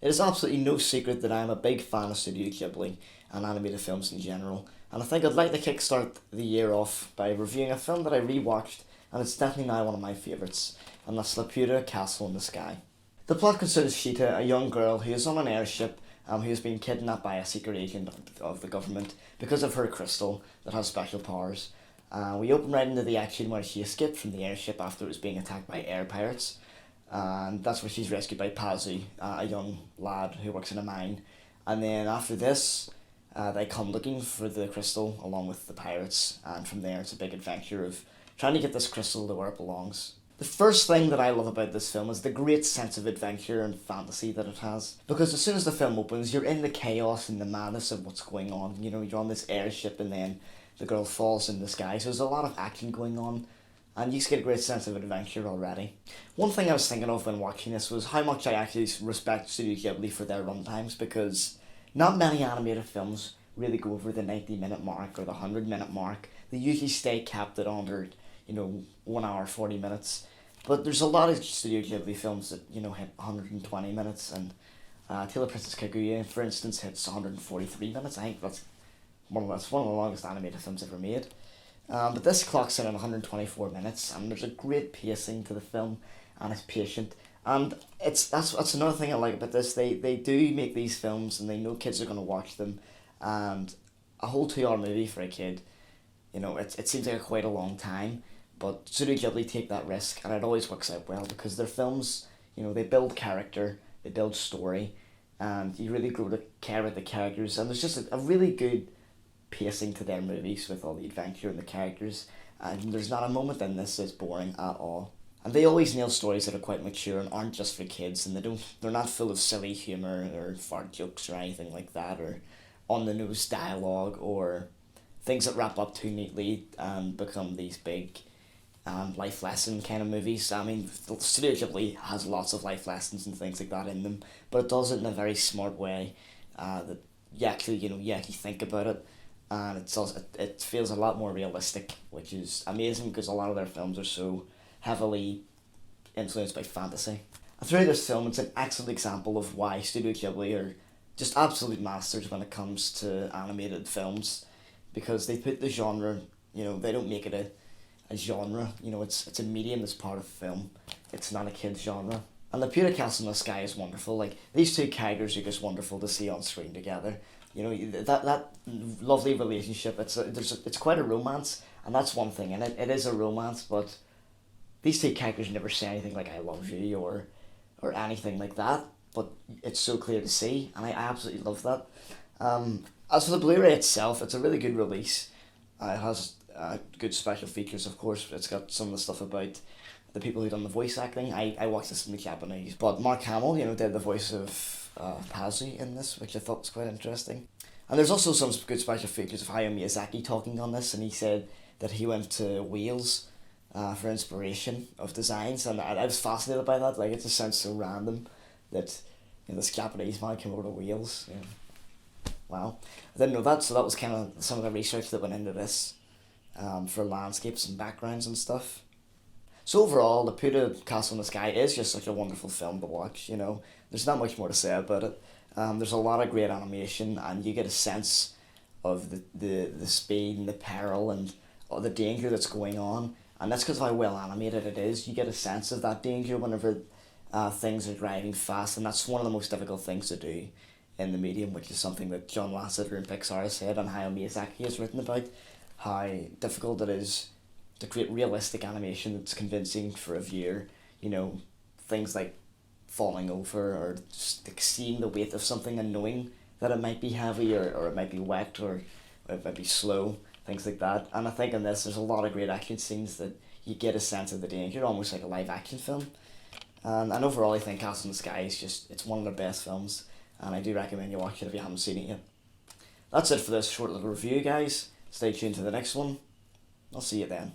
It is absolutely no secret that I am a big fan of Studio Ghibli and animated films in general, and I think I'd like to kickstart the year off by reviewing a film that I rewatched, and it's definitely now one of my favourites, and that's Laputa Castle in the Sky. The plot concerns Shita, a young girl who is on an airship who has been kidnapped by a secret agent of the government because of her crystal that has special powers. We open right into the action where she escaped from the airship after it was being attacked by air pirates, and that's where she's rescued by Pazu, a young lad who works in a mine. And then after this, they come looking for the crystal along with the pirates, and from there it's a big adventure of trying to get this crystal to where it belongs. The first thing that I love about this film is the great sense of adventure and fantasy that it has. Because as soon as the film opens, you're in the chaos and the madness of what's going on. You know, you're on this airship and then the girl falls in the sky. So there's a lot of action going on, and you just get a great sense of adventure already. One thing I was thinking of when watching this was how much I actually respect Studio Ghibli for their runtimes, because not many animated films really go over the 90-minute mark or the 100-minute mark. They usually stay capped at under 1 hour 40 minutes, but there's a lot of Studio Ghibli films that hit 120 minutes, and Tale of Princess Kaguya, for instance, hits 143 minutes. I think that's one of the longest animated films ever made. But this clocks in at 124 minutes, and there's a great pacing to the film, and it's patient. And that's another thing I like about this. They do make these films, and they know kids are going to watch them, and a whole 2 hour movie for a kid, it seems like quite a long time, but Studio Ghibli take that risk, and it always works out well because their films, they build character, they build story, and you really grow to care about the characters, and there's just a really good pacing to their movies with all the adventure and the characters, and there's not a moment in this that's boring at all. And they always nail stories that are quite mature and aren't just for kids, and they're not full of silly humour or fart jokes or anything like that, or on the nose dialogue, or things that wrap up too neatly and become these big life lesson kind of movies. I mean, Studio Ghibli has lots of life lessons and things like that in them, but it does it in a very smart way that you actually think about it, and it feels a lot more realistic, which is amazing because a lot of their films are so heavily influenced by fantasy. And through this film, it's an excellent example of why Studio Ghibli are just absolute masters when it comes to animated films, because they put the genre, they don't make it a genre, it's a medium that's part of film. It's not a kid's genre. And the Laputa Castle in the Sky is wonderful. Like, these two characters are just wonderful to see on screen together. That lovely relationship, it's quite a romance, and that's one thing, and it is a romance, but these two characters never say anything like "I love you" or anything like that, but it's so clear to see, and I absolutely love that. As for the Blu-ray itself, it's a really good release. It has good special features, of course. It's got some of the stuff about the people who done the voice acting. I watched this in the Japanese, but Mark Hamill, did the voice of Pazu in this, which I thought was quite interesting. And there's also some good special features of Hayao Miyazaki talking on this, and he said that he went to Wales for inspiration of designs, and I was fascinated by that. Like, it just sounds so random that this Japanese man came over to Wales. Wow, I didn't know that. So that was kind of some of the research that went into this for landscapes and backgrounds and stuff. So overall, Laputa Castle in the Sky is just such a wonderful film to watch. There's not much more to say about it. There's a lot of great animation, and you get a sense of the speed and the peril and the danger that's going on. And that's because of how well animated it is. You get a sense of that danger whenever things are driving fast, and that's one of the most difficult things to do in the medium, which is something that John Lasseter and Pixar has said, and Hayao Miyazaki has written about, how difficult it is to create realistic animation that's convincing for a viewer. Things like falling over, or just like seeing the weight of something and knowing that it might be heavy, or it might be wet, or it might be slow, things like that. And I think in this there's a lot of great action scenes that you get a sense of the danger, almost like a live action film. And overall I think Castle in the Sky is it's one of their best films, and I do recommend you watch it if you haven't seen it yet. That's it for this short little review, guys. Stay tuned to the next one. I'll see you then.